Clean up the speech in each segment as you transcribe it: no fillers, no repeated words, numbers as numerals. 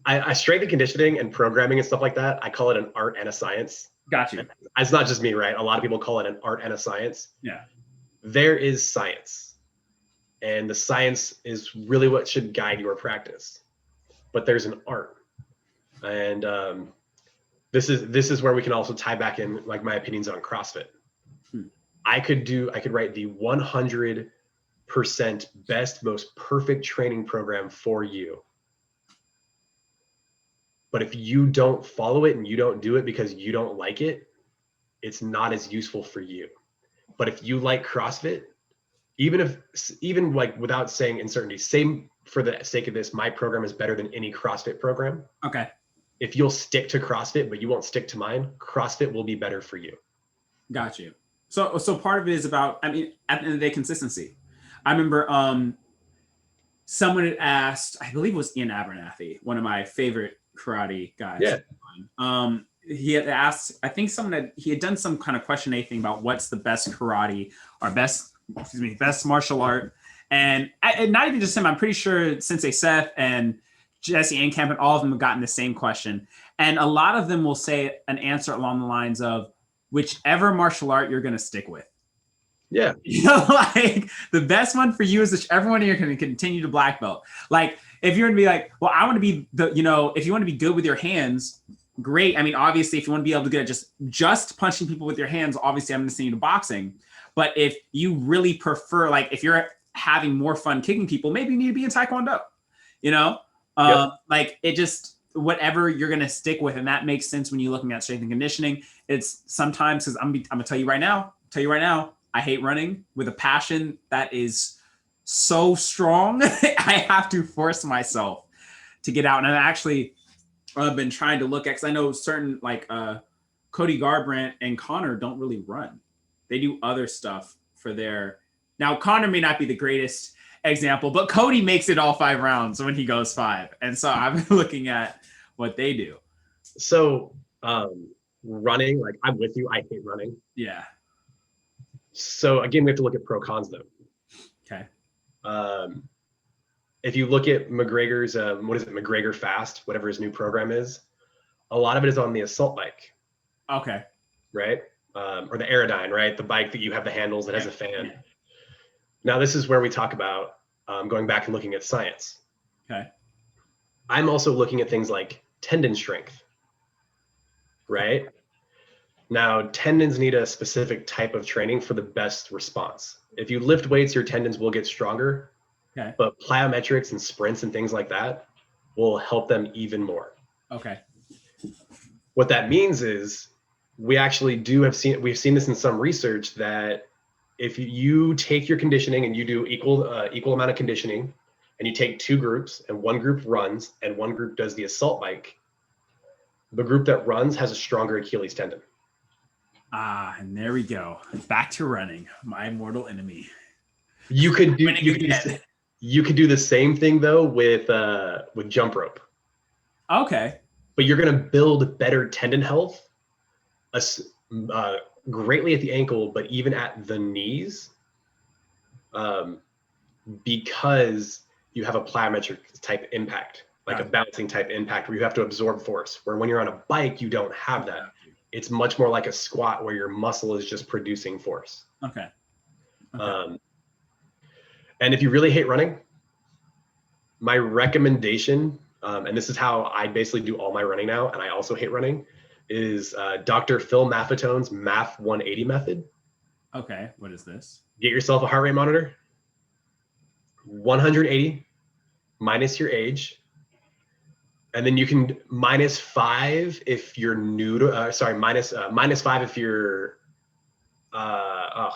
I strength and conditioning and programming and stuff like that, I call it an art and a science. Got you. It's not just me, right? A lot of people call it an art and a science. Yeah. There is science, and the science is really what should guide your practice. But there's an art, and this is where we can also tie back in like my opinions on CrossFit. I could write the 100% best, most perfect training program for you. But if you don't follow it and you don't do it because you don't like it, it's not as useful for you. But if you like CrossFit, even like without saying uncertainty, same for the sake of this, my program is better than any CrossFit program. Okay. If you'll stick to CrossFit, but you won't stick to mine, CrossFit will be better for you. Got you. So part of it is about, I mean, at the end of the day, consistency. I remember someone had asked, I believe it was Ian Abernathy, one of my favorite karate guys. Yeah. He had asked, I think he had done some kind of questionnaire thing about what's the best karate or best martial art. And not even just him, I'm pretty sure Sensei Seth and Jesse Ankamp and all of them have gotten the same question. And a lot of them will say an answer along the lines of whichever martial art you're going to stick with. Yeah. You know, like the best one for you is whichever one you're going to continue to black belt. Like if you're going to be like, well, I want to be if you want to be good with your hands, great. I mean, obviously, if you want to be able to get just punching people with your hands, obviously I'm going to send you to boxing. But if you really prefer, like if you're having more fun kicking people, maybe you need to be in Taekwondo, like it just, whatever you're going to stick with. And that makes sense when you're looking at strength and conditioning. It's sometimes, because I'm going to tell you right now, I hate running with a passion that is so strong. I have to force myself to get out. And I've been trying to look at, because I know certain like Cody Garbrandt and Connor don't really run. They do other stuff for their, now Connor may not be the greatest example, but Cody makes it all 5 rounds when he goes 5. And so I'm looking at what they do. So running, like I'm with you, I hate running. Yeah. So again, we have to look at pro cons though. Okay. If you look at McGregor's, McGregor Fast, whatever his new program is, a lot of it is on the assault bike. Okay. Right? Or the Aerodyne, right? The bike that you have the handles that has a fan. Yeah. Now, this is where we talk about going back and looking at science. Okay. I'm also looking at things like tendon strength, right? Now, tendons need a specific type of training for the best response. If you lift weights, your tendons will get stronger. Okay. But plyometrics and sprints and things like that will help them even more. Okay. What that means is we've seen this in some research that if you take your conditioning and you do equal amount of conditioning and you take 2 groups and one group runs and one group does the assault bike, the group that runs has a stronger Achilles tendon. And there we go. Back to running, my mortal enemy. You could do the same thing though with jump rope. Okay. But you're going to build better tendon health greatly at the ankle, but even at the knees, because you have a plyometric type impact, like a bouncing type impact where you have to absorb force, where when you're on a bike, you don't have that. It's much more like a squat where your muscle is just producing force. Okay. And if you really hate running, my recommendation, and this is how I basically do all my running now, and I also hate running, is Dr. Phil Maffetone's Math 180 method. Okay, what is this? Get yourself a heart rate monitor. 180 minus your age. And then you can -5 if you're new to, -5 if you're, oh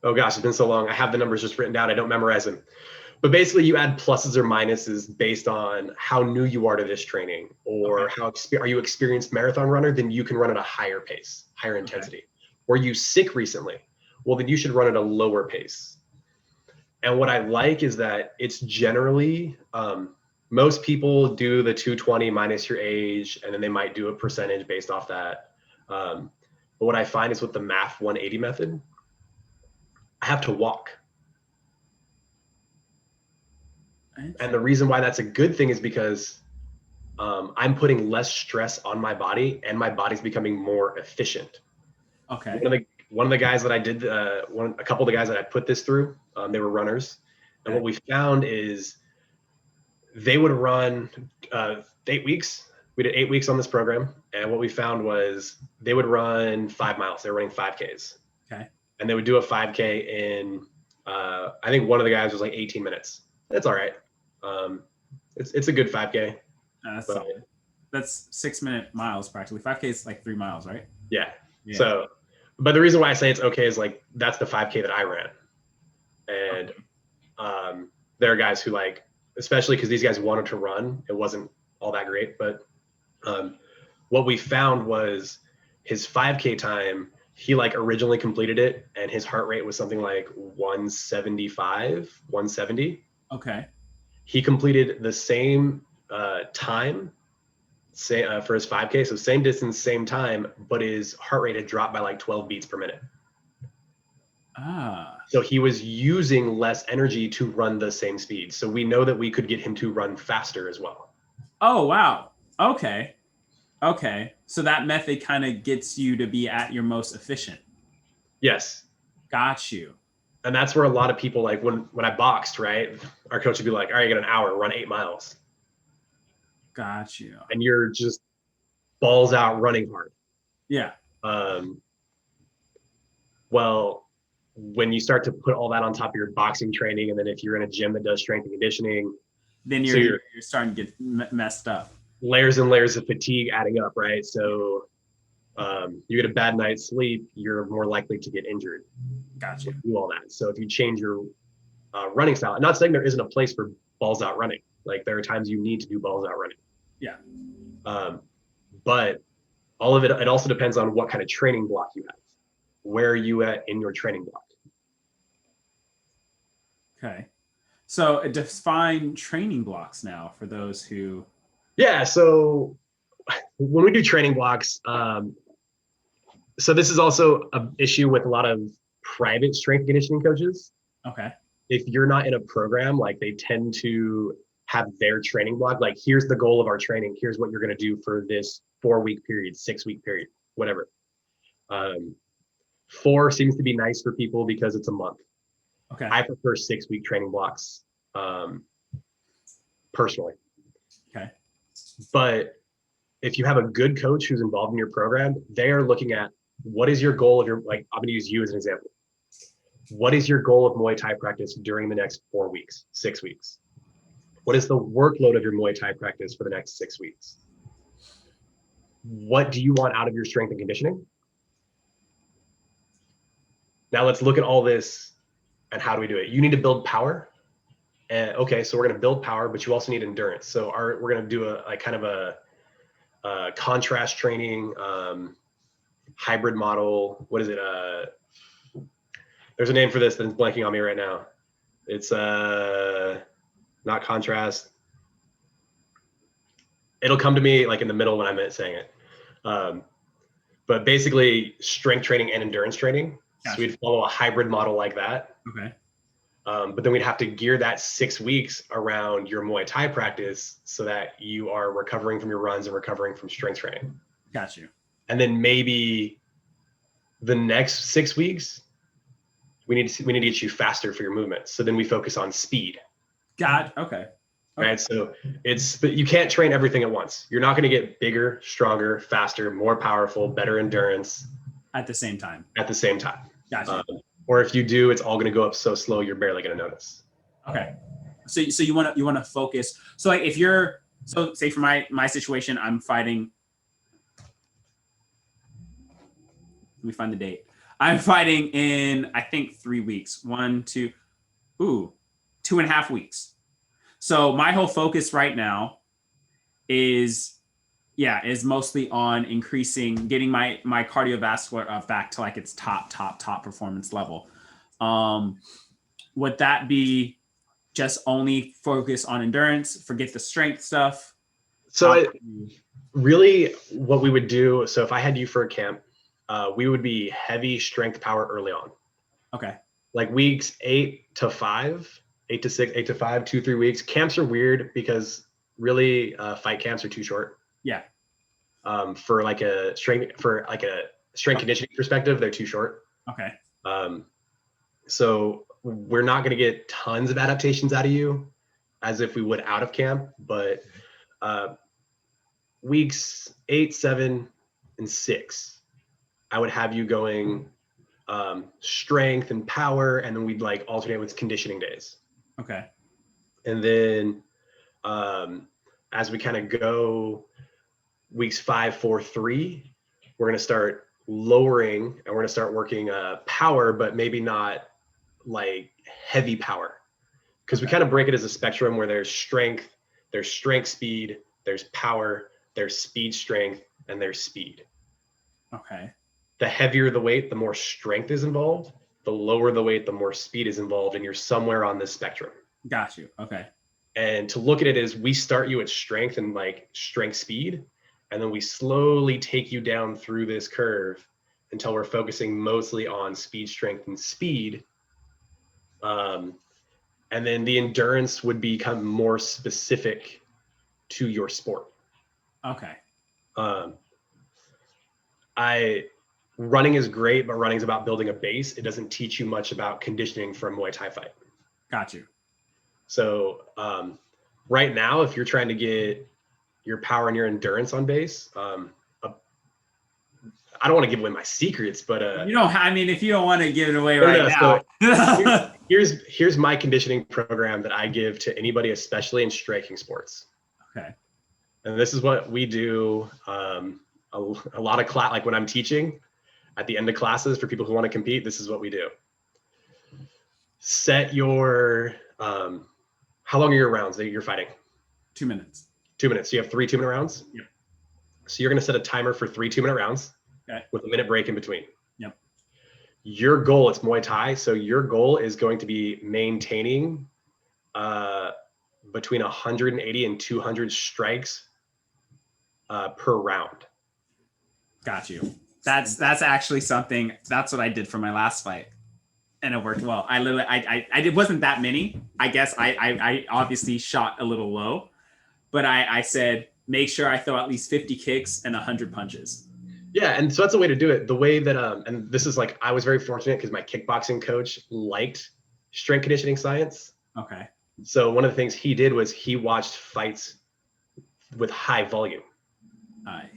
gosh, it's been so long. I have the numbers just written down. I don't memorize them. But basically you add pluses or minuses based on how new you are to this training, or are you experienced marathon runner, then you can run at a higher pace, higher intensity. Were you sick recently? Well, then you should run at a lower pace. And what I like is that it's generally, most people do the 220 minus your age, and then they might do a percentage based off that. But what I find is with the Math 180 method, I have to walk. And the reason why that's a good thing is because I'm putting less stress on my body, and my body's becoming more efficient. Okay. One of the guys that I did, a couple of the guys that I put this through, they were runners, and what we found is they would run 8 weeks. We did 8 weeks on this program, and what we found was they would run 5 miles. They were running 5Ks. Okay. And they would do a 5K in, I think one of the guys was like 18 minutes. That's all right. It's a good 5K. That's 6-minute miles practically. 5K is like 3 miles, right? Yeah. So, but the reason why I say it's okay is like that's the 5K that I ran, and there are guys who like, especially because these guys wanted to run. It wasn't all that great, but what we found was his 5K time. He like originally completed it, and his heart rate was something like 175, 170. Okay. He completed the same time for his 5K, so same distance, same time, but his heart rate had dropped by like 12 beats per minute. So he was using less energy to run the same speed. So we know that we could get him to run faster as well. Oh, wow. Okay. So that method kind of gets you to be at your most efficient. Yes. Got you. And that's where a lot of people, like when I boxed, right, our coach would be like, all right, you got an hour, run 8 miles. Got you. And you're just balls out running hard. Yeah. Well, when you start to put all that on top of your boxing training, and then if you're in a gym that does strength and conditioning, then you're starting to get messed up. Layers and layers of fatigue adding up, right? So you get a bad night's sleep, you're more likely to get injured. Gotcha. Do all that. So if you change your running style, I'm not saying there isn't a place for balls out running. Like there are times you need to do balls out running. Yeah. But all of it also depends on what kind of training block you have. Where are you at in your training block? Okay. So define training blocks now for those who. Yeah. So when we do training blocks, so this is also an issue with a lot of private strength conditioning coaches. Okay. If you're not in a program, like they tend to have their training block. Like, here's the goal of our training. Here's what you're going to do for this 4-week period, 6-week period, whatever. 4 seems to be nice for people because it's a month. Okay. I prefer 6-week training blocks, personally. Okay. But if you have a good coach who's involved in your program, they are looking at what is your goal of your, like, I'm going to use you as an example. What is your goal of Muay Thai practice during the next 4 weeks, 6 weeks? What is the workload of your Muay Thai practice for the next 6 weeks? What do you want out of your strength and conditioning? Now let's look at all this and how do we do it? You need to build power. And okay, so we're going to build power, but you also need endurance. So we're going to do a kind of a contrast training, hybrid model. What is it? There's a name for this that's blanking on me right now. It's not contrast. It'll come to me like in the middle when I'm saying it. But basically strength training and endurance training. Gotcha. So we'd follow a hybrid model like that. Okay. But then we'd have to gear that 6 weeks around your Muay Thai practice so that you are recovering from your runs and recovering from strength training. Got you. And then maybe the next 6 weeks, we need to get you faster for your movements. So then we focus on speed. Okay. Right. So but you can't train everything at once. You're not going to get bigger, stronger, faster, more powerful, better endurance at the same time. Gotcha. Or if you do, it's all going to go up so slow you're barely going to notice. Okay. So you want to focus. So like say for my situation, I'm fighting. Let me find the date. I'm fighting in, I think, 3 weeks. 2.5 weeks. So my whole focus right now is mostly on getting my cardiovascular back to like its top performance level. Would that be just only focus on endurance, forget the strength stuff? So really what we would do, so if I had you for a camp, we would be heavy strength power early on. Okay. Like weeks 8 to 5, 8 to 6, 8 to 5, 2-3 weeks. Camps are weird because really fight camps are too short. Yeah. For like a strength conditioning perspective, they're too short. Okay. So we're not going to get tons of adaptations out of you as if we would out of camp, but weeks 8, 7, and 6, I would have you going strength and power, and then we'd like alternate with conditioning days. Okay. And then as we kind of go weeks 5, 4, 3, we're going to start lowering, and we're going to start working power, but maybe not like heavy power, because we kind of break it as a spectrum where there's strength speed, there's power, there's speed strength, and there's speed. Okay. The heavier the weight, the more strength is involved. The lower the weight, the more speed is involved, and you're somewhere on this spectrum. Got you. Okay. And to look at it is, we start you at strength and like strength speed, and then we slowly take you down through this curve until we're focusing mostly on speed, strength, and speed. And then the endurance would become more specific to your sport. Okay. Running is great, but running is about building a base. It doesn't teach you much about conditioning for a Muay Thai fight. Got you. So right now, if you're trying to get your power and your endurance on base, I don't want to give away my secrets, but you don't. I mean, if you don't want to give it away now. So here's my conditioning program that I give to anybody, especially in striking sports. Okay. And this is what we do. A lot of class, like when I'm teaching at the end of classes for people who want to compete, this is what we do. Set your how long are your rounds that you're fighting? 2 minutes. 2 minutes. So you have 3 2-minute rounds? Yep. So you're going to set a timer for 3 2-minute rounds. Okay. With a minute break in between. Yep. Your goal, it's Muay Thai, so your goal is going to be maintaining between 180 and 200 strikes per round. Got you. That's actually something. That's what I did for my last fight, and it worked well. I literally, it wasn't that many. I guess I obviously shot a little low, but I said make sure I throw at least 50 kicks and 100 punches. Yeah, and so that's a way to do it. The way that and this is like, I was very fortunate because my kickboxing coach liked strength conditioning science. Okay. So one of the things he did was he watched fights with high volume. Okay.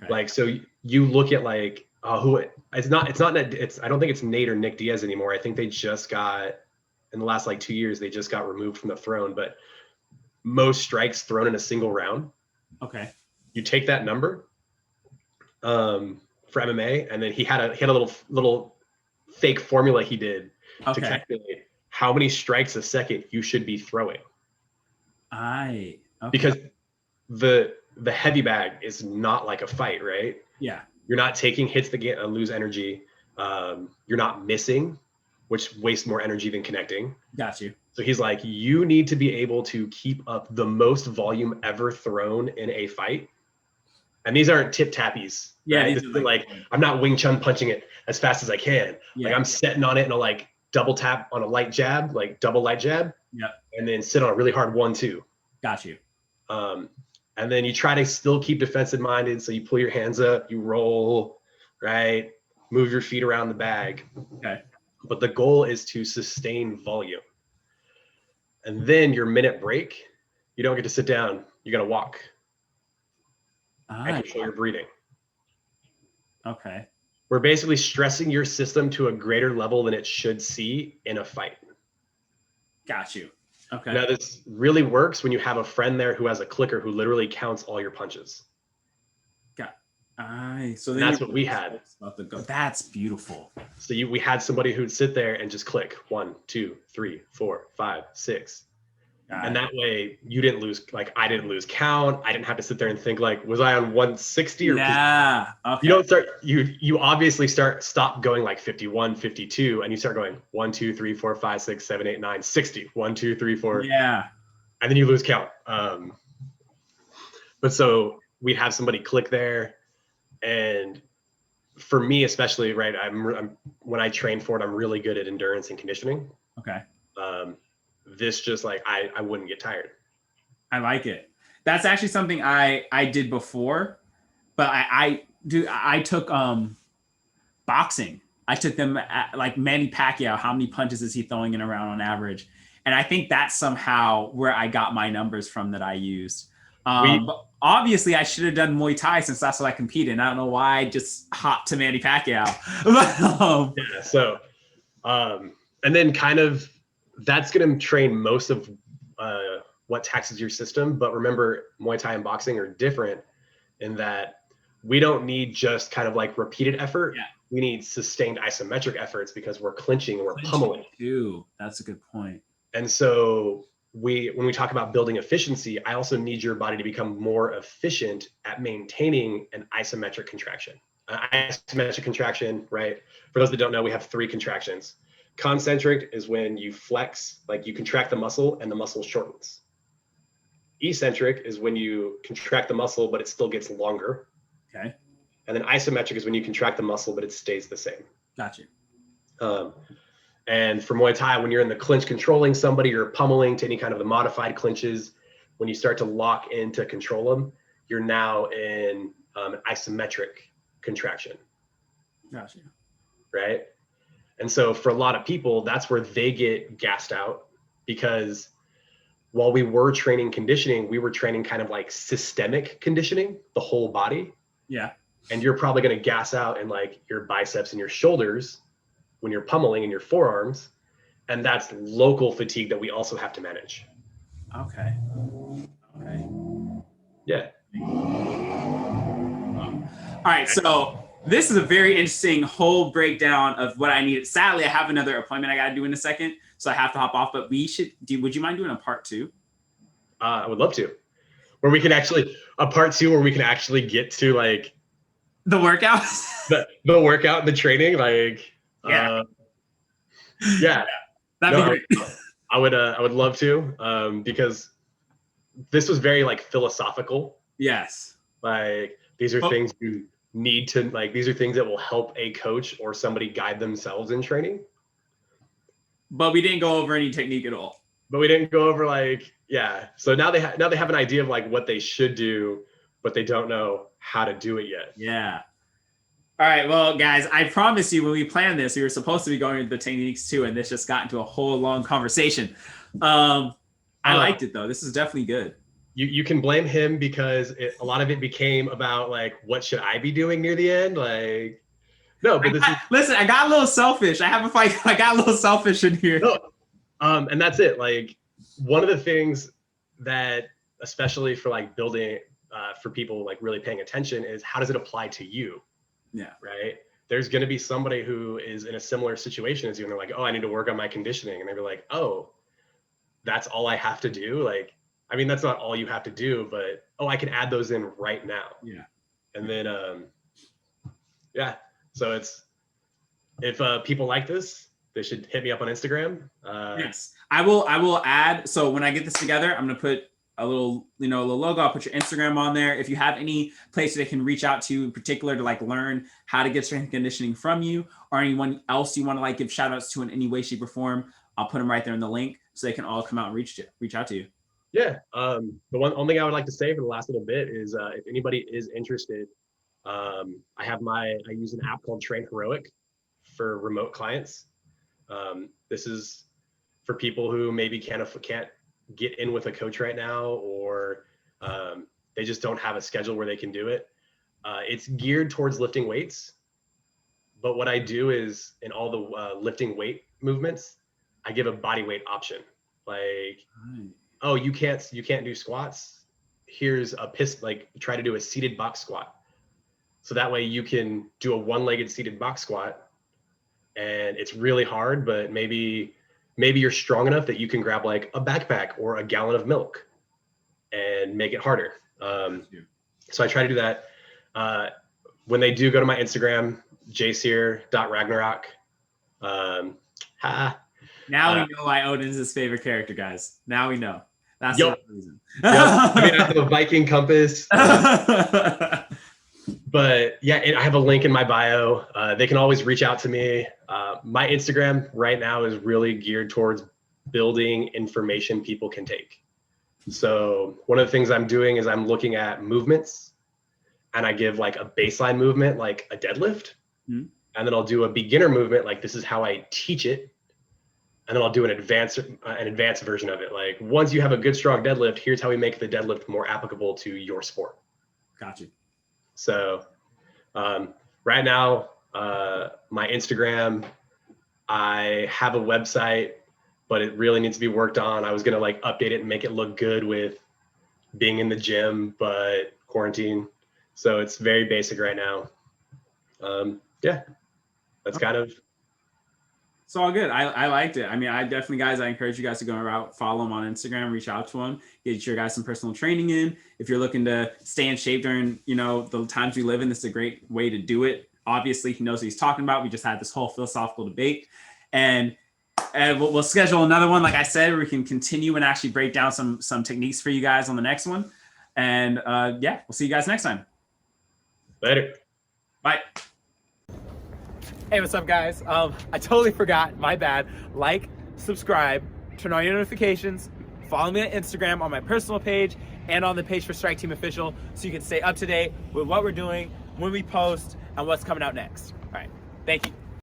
Like, so you look at like I don't think it's Nate or Nick Diaz anymore. I think they just got, in the last like 2 years, they just got removed from the throne. But most strikes thrown in a single round. Okay. You take that number for MMA, and then he had a little fake formula he did to calculate how many strikes a second you should be throwing. Because the heavy bag is not like a fight, right? Yeah. You're not taking hits that lose energy. You're not missing, which wastes more energy than connecting. Got you. So he's like, you need to be able to keep up the most volume ever thrown in a fight. And these aren't tip tappies. Yeah. Right? This isn't like, I'm not Wing Chun punching it as fast as I can. Yeah. Like I'm setting on it and I'll like double tap on a light jab, like double light jab. Yeah. And then sit on a really hard 1-2. Got you. And then you try to still keep defensive minded. So you pull your hands up, you roll, right? Move your feet around the bag. Okay. But the goal is to sustain volume. And then your minute break, you don't get to sit down. You got to walk. And control your breathing. Okay. We're basically stressing your system to a greater level than it should see in a fight. Got you. Okay. Now this really works when you have a friend there who has a clicker who literally counts all your punches. So that's what we had. That's beautiful. So we had somebody who'd sit there and just click 1, 2, 3, 4, 5, 6. And that way you didn't lose, like I didn't lose count. I didn't have to sit there and think like, was I on 160 or yeah. Okay. You don't start, you obviously stop going like 51, 52, and you start going 1, 2, 3, 4, 5, 6, 7, 8, 9, 60. 1, 2, 3, 4. Yeah. And then you lose count. But so we'd have somebody click there. And for me, especially, right, I'm when I train for it, I'm really good at endurance and conditioning. Okay. This just like, I wouldn't get tired. I like it. That's actually something I did before, but I took boxing. I took them at, like Manny Pacquiao. How many punches is he throwing in around on average? And I think that's somehow where I got my numbers from that I used. But obviously, I should have done Muay Thai since that's what I compete in. I don't know why I just hopped to Manny Pacquiao. Yeah. So, and then kind of that's going to train most of what taxes your system. But remember, Muay Thai and boxing are different in that we don't need just kind of like repeated effort. Yeah. We need sustained isometric efforts because we're clinching and we're pummeling. Too. That's a good point. And so when we talk about building efficiency, I also need your body to become more efficient at maintaining an isometric contraction. Isometric contraction, right? For those that don't know, we have 3 contractions. Concentric is when you flex, like you contract the muscle and the muscle shortens. Eccentric is when you contract the muscle, but it still gets longer. Okay. And then isometric is when you contract the muscle, but it stays the same. Gotcha. And for Muay Thai, when you're in the clinch controlling somebody, you're pummeling to any kind of the modified clinches. When you start to lock in to control them, you're now in an isometric contraction. Gotcha. Right? And so for a lot of people, that's where they get gassed out, because while we were training conditioning, we were training kind of like systemic conditioning, the whole body. Yeah. And you're probably going to gas out in like your biceps and your shoulders when you're pummeling in your forearms. And that's local fatigue that we also have to manage. Okay. Okay. Yeah. All right. So this is a very interesting whole breakdown of what I needed. Sadly, I have another appointment I got to do in a second, so I have to hop off. But would you mind doing a part 2? I would love to. Where we can actually, a part 2 where we can actually get to like the workouts, the workout, the training, like yeah. That'd be great. I would love to, because this was very like philosophical. Yes. Like these are things you need to, like, these are things that will help a coach or somebody guide themselves in training. But we didn't go over any technique at all. But we didn't go over like, yeah. So now they have an idea of like what they should do, but they don't know how to do it yet. Yeah. All right. Well, guys, I promise you when we planned this, we were supposed to be going into the techniques too, and this just got into a whole long conversation. I liked it though. This is definitely good. You can blame him because a lot of it became about like, what should I be doing near the end? Like, no, but listen, I got a little selfish. I got a little selfish in here. No, and that's it. Like, one of the things that, especially for like building, for people like really paying attention, is how does it apply to you? Yeah. Right. There's going to be somebody who is in a similar situation as you, and they're like, oh, I need to work on my conditioning. And they're like, oh, that's all I have to do. Like, I mean, that's not all you have to do, but, oh, I can add those in right now. Yeah. And then, yeah. So if people like this, they should hit me up on Instagram. Yes, I will add. So when I get this together, I'm going to put a little logo. I'll put your Instagram on there. If you have any place they can reach out to in particular to like learn how to get strength and conditioning from you, or anyone else you want to like give shout outs to in any way, shape, or form, I'll put them right there in the link so they can all come out and reach out to you. Yeah. The only thing I would like to say for the last little bit is, if anybody is interested, I use an app called Train Heroic for remote clients. This is for people who maybe can't get in with a coach right now, or they just don't have a schedule where they can do it. It's geared towards lifting weights, but what I do is in all the lifting weight movements, I give a body weight option. Like, oh, you can't do squats. Here's a try to do a seated box squat. So that way you can do a one-legged seated box squat, and it's really hard, but maybe you're strong enough that you can grab like a backpack or a gallon of milk and make it harder. So I try to do that. When they do go to my Instagram, jseer.ragnarok. Now we know why Odin's his favorite character, guys. Now we know. That's the reason. I mean, I have a Viking compass. But yeah, I have a link in my bio. They can always reach out to me. My Instagram right now is really geared towards building information people can take. So one of the things I'm doing is I'm looking at movements, and I give like a baseline movement, like a deadlift. Mhm. And then I'll do a beginner movement, like this is how I teach it. And then I'll do an advanced version of it. Like once you have a good, strong deadlift, here's how we make the deadlift more applicable to your sport. Gotcha. So right now, my Instagram, I have a website, but it really needs to be worked on. I was gonna like update it and make it look good with being in the gym, but quarantine. So it's very basic right now. Yeah, that's kind of. It's all good. I liked it. I mean, I definitely, guys, I encourage you guys to go out, follow him on Instagram, reach out to him, get your guys some personal training in. If you're looking to stay in shape during, the times we live in, this is a great way to do it. Obviously, he knows what he's talking about. We just had this whole philosophical debate, and we'll schedule another one. Like I said, we can continue and actually break down some techniques for you guys on the next one. And we'll see you guys next time. Later. Bye. Hey, what's up, guys? I totally forgot. My bad. Like, subscribe, turn on your notifications, follow me on Instagram on my personal page and on the page for Stryke Team Official, so you can stay up to date with what we're doing, when we post, and what's coming out next. All right. Thank you.